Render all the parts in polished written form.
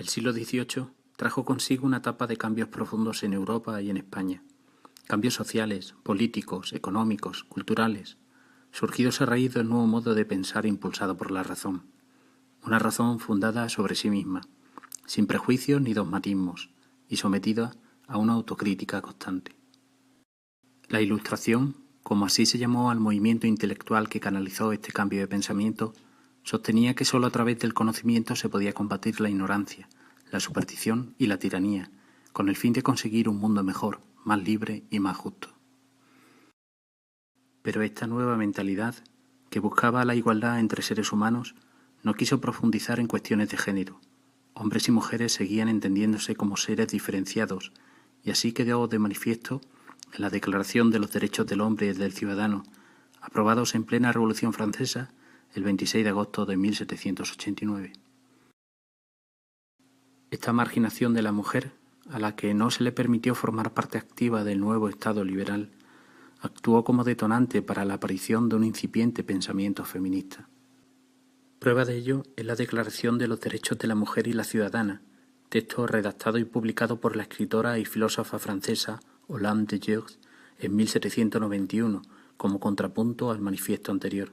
El siglo XVIII trajo consigo una etapa de cambios profundos en Europa y en España. Cambios sociales, políticos, económicos, culturales, surgidos a raíz del nuevo modo de pensar impulsado por la razón. Una razón fundada sobre sí misma, sin prejuicios ni dogmatismos, y sometida a una autocrítica constante. La Ilustración, como así se llamó al movimiento intelectual que canalizó este cambio de pensamiento, sostenía que sólo a través del conocimiento se podía combatir la ignorancia, la superstición y la tiranía, con el fin de conseguir un mundo mejor, más libre y más justo. Pero esta nueva mentalidad, que buscaba la igualdad entre seres humanos, no quiso profundizar en cuestiones de género. Hombres y mujeres seguían entendiéndose como seres diferenciados, y así quedó de manifiesto en la Declaración de los Derechos del Hombre y del Ciudadano, aprobados en plena Revolución Francesa el 26 de agosto de 1789. Esta marginación de la mujer, a la que no se le permitió formar parte activa del nuevo Estado liberal, actuó como detonante para la aparición de un incipiente pensamiento feminista. Prueba de ello es la Declaración de los Derechos de la Mujer y la Ciudadana, texto redactado y publicado por la escritora y filósofa francesa Hollande de Georges en 1791 como contrapunto al manifiesto anterior,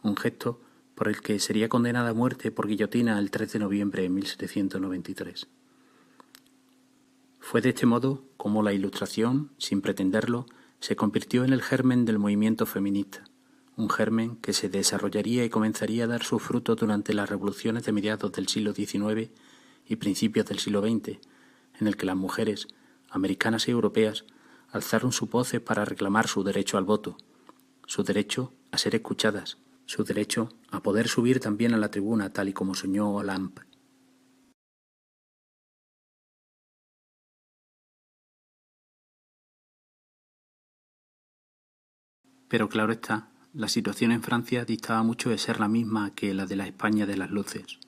un gesto por el que sería condenada a muerte por guillotina el 3 de noviembre de 1793. Fue de este modo como la Ilustración, sin pretenderlo, se convirtió en el germen del movimiento feminista, un germen que se desarrollaría y comenzaría a dar sus frutos durante las revoluciones de mediados del siglo XIX y principios del siglo XX, en el que las mujeres, americanas y europeas, alzaron sus voces para reclamar su derecho al voto, su derecho a ser escuchadas, su derecho a poder subir también a la tribuna tal y como soñó Hollande. Pero claro está, la situación en Francia distaba mucho de ser la misma que la de la España de las luces.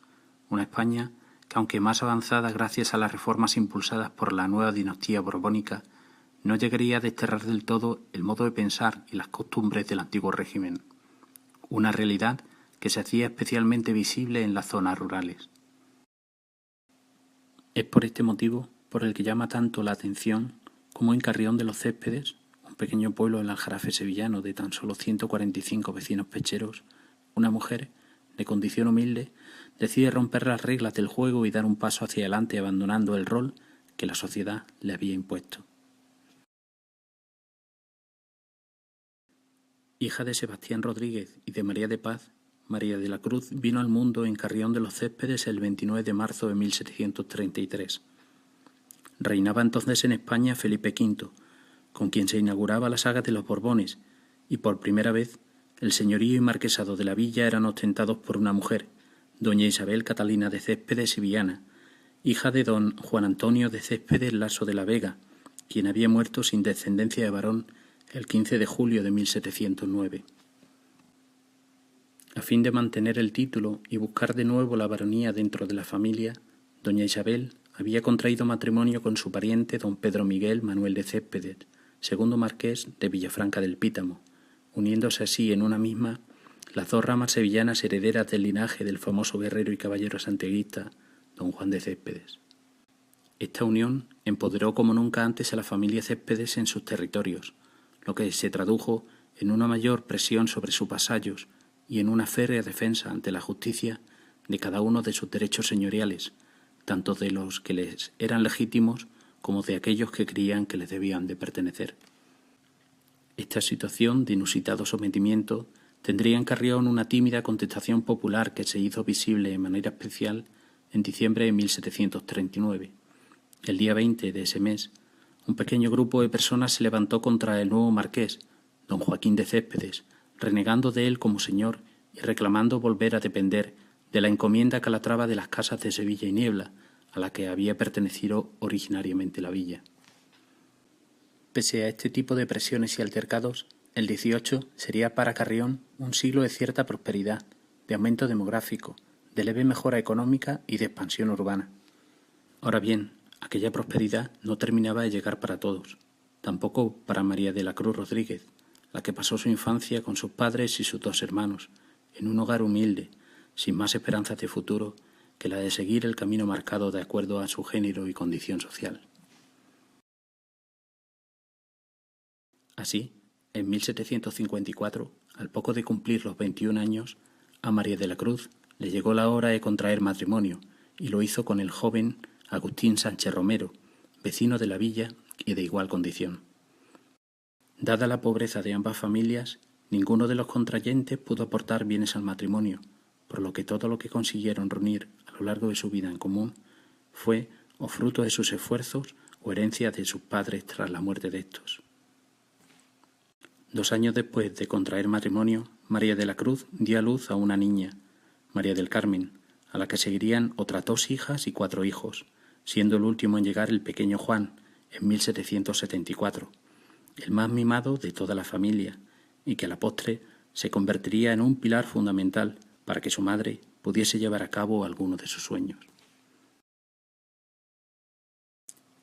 Una España que, aunque más avanzada gracias a las reformas impulsadas por la nueva dinastía borbónica, no llegaría a desterrar del todo el modo de pensar y las costumbres del antiguo régimen. Una realidad que se hacía especialmente visible en las zonas rurales. Es por este motivo por el que llama tanto la atención como en Carrión de los Céspedes, un pequeño pueblo del Aljarafe sevillano de tan solo 145 vecinos pecheros, una mujer, de condición humilde, decide romper las reglas del juego y dar un paso hacia adelante abandonando el rol que la sociedad le había impuesto. Hija de Sebastián Rodríguez y de María de Paz, María de la Cruz vino al mundo en Carrión de los Céspedes el 29 de marzo de 1733. Reinaba entonces en España Felipe V, con quien se inauguraba la saga de los Borbones, y por primera vez el señorío y marquesado de la villa eran ostentados por una mujer, doña Isabel Catalina de Céspedes y Viana, hija de don Juan Antonio de Céspedes Laso de la Vega, quien había muerto sin descendencia de varón el 15 de julio de 1709. A fin de mantener el título y buscar de nuevo la baronía dentro de la familia, doña Isabel había contraído matrimonio con su pariente don Pedro Miguel Manuel de Céspedes, segundo marqués de Villafranca del Pítamo, uniéndose así en una misma las dos ramas sevillanas herederas del linaje del famoso guerrero y caballero santiaguista don Juan de Céspedes. Esta unión empoderó como nunca antes a la familia Céspedes en sus territorios, lo que se tradujo en una mayor presión sobre sus vasallos y en una férrea defensa ante la justicia de cada uno de sus derechos señoriales, tanto de los que les eran legítimos como de aquellos que creían que les debían de pertenecer. Esta situación de inusitado sometimiento tendría en Carrión una tímida contestación popular que se hizo visible de manera especial en diciembre de 1739. El día 20 de ese mes, un pequeño grupo de personas se levantó contra el nuevo marqués, don Joaquín de Céspedes, renegando de él como señor y reclamando volver a depender de la encomienda calatrava de las casas de Sevilla y Niebla, a la que había pertenecido originariamente la villa. Pese a este tipo de presiones y altercados, el 18 sería para Carrión un siglo de cierta prosperidad, de aumento demográfico, de leve mejora económica y de expansión urbana. Ahora bien, aquella prosperidad no terminaba de llegar para todos, tampoco para María de la Cruz Rodríguez, la que pasó su infancia con sus padres y sus dos hermanos, en un hogar humilde, sin más esperanzas de futuro que la de seguir el camino marcado de acuerdo a su género y condición social. Así, en 1754, al poco de cumplir los 21 años, a María de la Cruz le llegó la hora de contraer matrimonio y lo hizo con el joven Agustín Sánchez Romero, vecino de la villa y de igual condición. Dada la pobreza de ambas familias, ninguno de los contrayentes pudo aportar bienes al matrimonio, por lo que todo lo que consiguieron reunir a lo largo de su vida en común fue o fruto de sus esfuerzos o herencia de sus padres tras la muerte de estos. 2 años después de contraer matrimonio, María de la Cruz dio a luz a una niña, María del Carmen, a la que seguirían otras 2 hijas y 4 hijos, siendo el último en llegar el pequeño Juan, en 1774, el más mimado de toda la familia, y que a la postre se convertiría en un pilar fundamental para que su madre pudiese llevar a cabo alguno de sus sueños.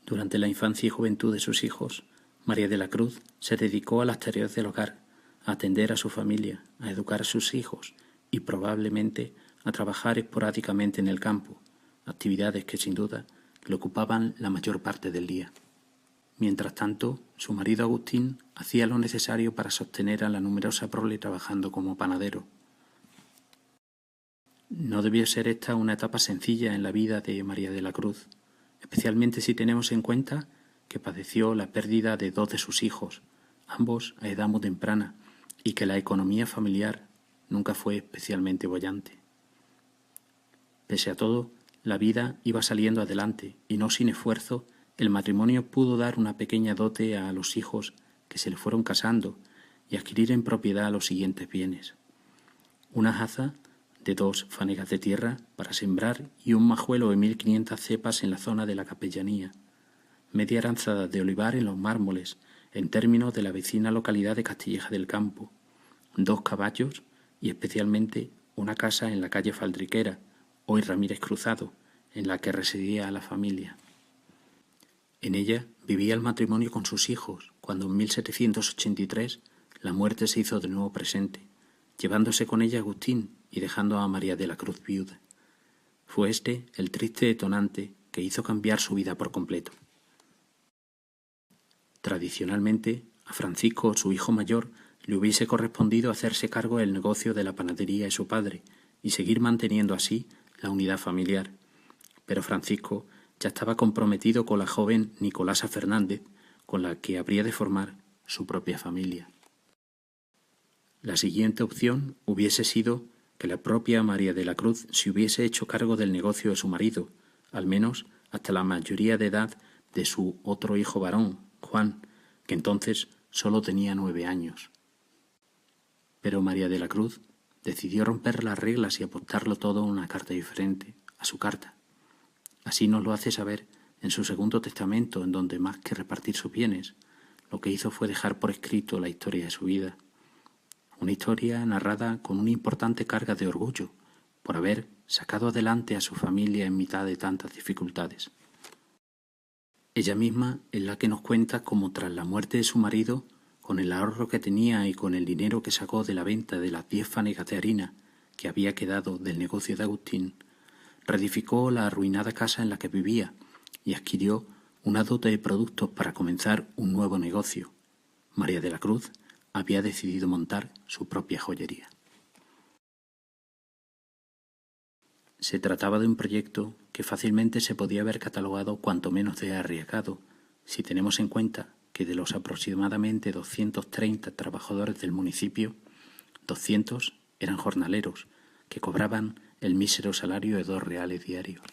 Durante la infancia y juventud de sus hijos, María de la Cruz se dedicó a las tareas del hogar, a atender a su familia, a educar a sus hijos y probablemente a trabajar esporádicamente en el campo, actividades que sin duda le ocupaban la mayor parte del día. Mientras tanto, su marido Agustín hacía lo necesario para sostener a la numerosa prole trabajando como panadero. No debió ser esta una etapa sencilla en la vida de María de la Cruz, especialmente si tenemos en cuenta que padeció la pérdida de 2 de sus hijos, ambos a edad muy temprana, y que la economía familiar nunca fue especialmente boyante. Pese a todo, la vida iba saliendo adelante y no sin esfuerzo, el matrimonio pudo dar una pequeña dote a los hijos que se le fueron casando y adquirir en propiedad los siguientes bienes: una haza de 2 fanegas de tierra para sembrar y un majuelo de 1500 cepas en la zona de la capellanía, media aranzada de olivar en los Mármoles, en términos de la vecina localidad de Castilleja del Campo, 2 caballos y especialmente una casa en la calle Faldriquera, hoy Ramírez Cruzado, en la que residía la familia. En ella vivía el matrimonio con sus hijos, cuando en 1783 la muerte se hizo de nuevo presente, llevándose con ella a Agustín y dejando a María de la Cruz viuda. Fue este el triste detonante que hizo cambiar su vida por completo. Tradicionalmente, a Francisco, su hijo mayor, le hubiese correspondido hacerse cargo del negocio de la panadería de su padre y seguir manteniendo así la unidad familiar. Pero Francisco ya estaba comprometido con la joven Nicolasa Fernández, con la que habría de formar su propia familia. La siguiente opción hubiese sido que la propia María de la Cruz se hubiese hecho cargo del negocio de su marido, al menos hasta la mayoría de edad de su otro hijo varón, Juan, que entonces solo tenía 9 años. Pero María de la Cruz decidió romper las reglas y apostarlo todo a una carta diferente, a su carta. Así nos lo hace saber en su segundo testamento, en donde más que repartir sus bienes, lo que hizo fue dejar por escrito la historia de su vida. Una historia narrada con una importante carga de orgullo por haber sacado adelante a su familia en mitad de tantas dificultades. Ella misma es la que nos cuenta cómo tras la muerte de su marido, con el ahorro que tenía y con el dinero que sacó de la venta de las 10 fanegas de harina que había quedado del negocio de Agustín, reedificó la arruinada casa en la que vivía y adquirió una dote de productos para comenzar un nuevo negocio. María de la Cruz había decidido montar su propia joyería. Se trataba de un proyecto que fácilmente se podía haber catalogado cuanto menos de arriesgado, si tenemos en cuenta que de los aproximadamente 230 trabajadores del municipio, 200 eran jornaleros, que cobraban el mísero salario de 2 reales diarios.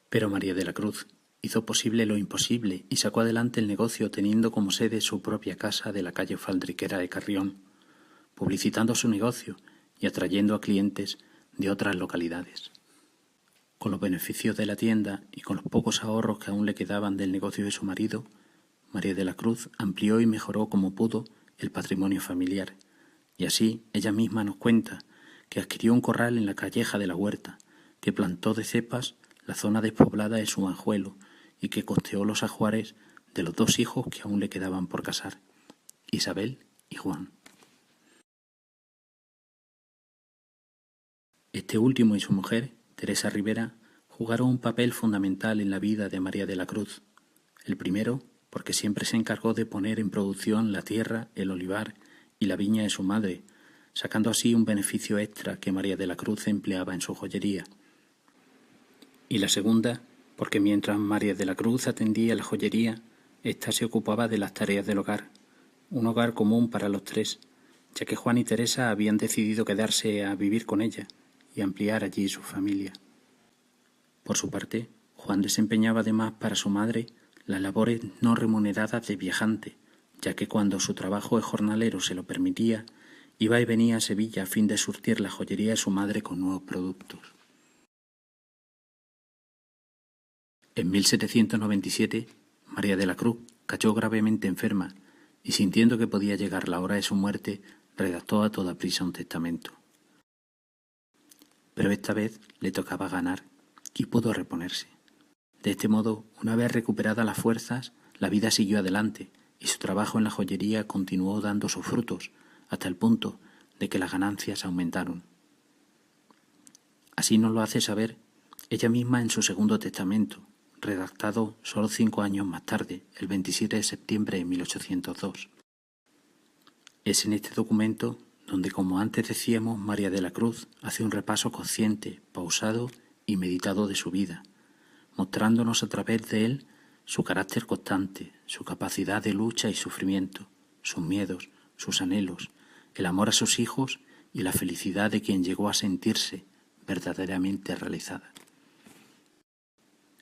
Pero María de la Cruz hizo posible lo imposible y sacó adelante el negocio teniendo como sede su propia casa de la calle Faldriquera de Carrión, publicitando su negocio y atrayendo a clientes de otras localidades. Con los beneficios de la tienda y con los pocos ahorros que aún le quedaban del negocio de su marido, María de la Cruz amplió y mejoró como pudo el patrimonio familiar, y así ella misma nos cuenta que adquirió un corral en la calleja de la Huerta, que plantó de cepas la zona despoblada de su Manjuelo y que costeó los ajuares de los 2 hijos que aún le quedaban por casar, Isabel y Juan. Este último y su mujer Teresa Rivera, jugaron un papel fundamental en la vida de María de la Cruz. El primero, porque siempre se encargó de poner en producción la tierra, el olivar y la viña de su madre, sacando así un beneficio extra que María de la Cruz empleaba en su joyería. Y la segunda, porque mientras María de la Cruz atendía la joyería, ésta se ocupaba de las tareas del hogar, un hogar común para los tres, ya que Juan y Teresa habían decidido quedarse a vivir con ella y ampliar allí su familia. Por su parte, Juan desempeñaba además para su madre las labores no remuneradas de viajante, ya que cuando su trabajo de jornalero se lo permitía, iba y venía a Sevilla a fin de surtir la joyería de su madre con nuevos productos. En 1797, María de la Cruz cayó gravemente enferma y, sintiendo que podía llegar la hora de su muerte, redactó a toda prisa un testamento. Pero esta vez le tocaba ganar y pudo reponerse. De este modo, una vez recuperadas las fuerzas, la vida siguió adelante y su trabajo en la joyería continuó dando sus frutos hasta el punto de que las ganancias aumentaron. Así nos lo hace saber ella misma en su segundo testamento, redactado solo 5 años más tarde, el 27 de septiembre de 1802. Es en este documento donde, como antes decíamos, María de la Cruz hace un repaso consciente, pausado y meditado de su vida, mostrándonos a través de él su carácter constante, su capacidad de lucha y sufrimiento, sus miedos, sus anhelos, el amor a sus hijos y la felicidad de quien llegó a sentirse verdaderamente realizada.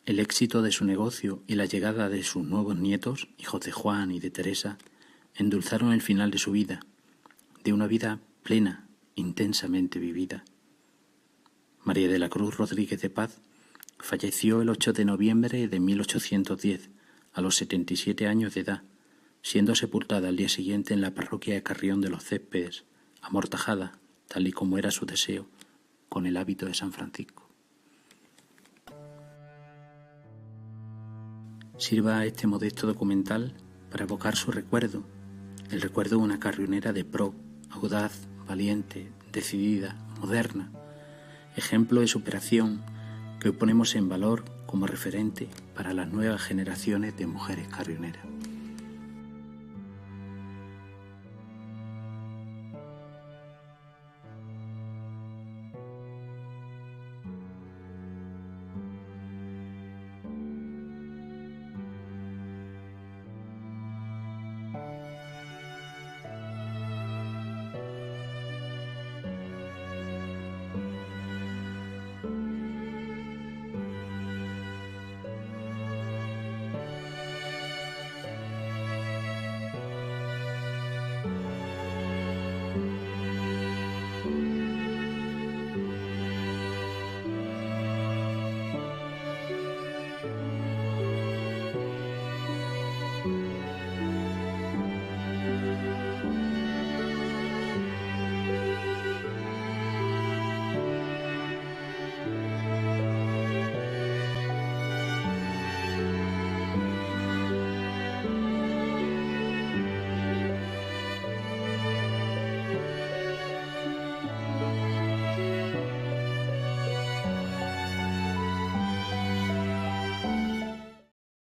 El éxito de su negocio y la llegada de sus nuevos nietos, hijos de Juan y de Teresa, endulzaron el final de su vida, de una vida plena, intensamente vivida. María de la Cruz Rodríguez de Paz falleció el 8 de noviembre de 1810, a los 77 años de edad, siendo sepultada al día siguiente en la parroquia de Carrión de los Céspedes, amortajada, tal y como era su deseo, con el hábito de San Francisco. Sirva este modesto documental para evocar su recuerdo, el recuerdo de una carrionera de pro, audaz, valiente, decidida, moderna, ejemplo de superación que hoy ponemos en valor como referente para las nuevas generaciones de mujeres carrioneras.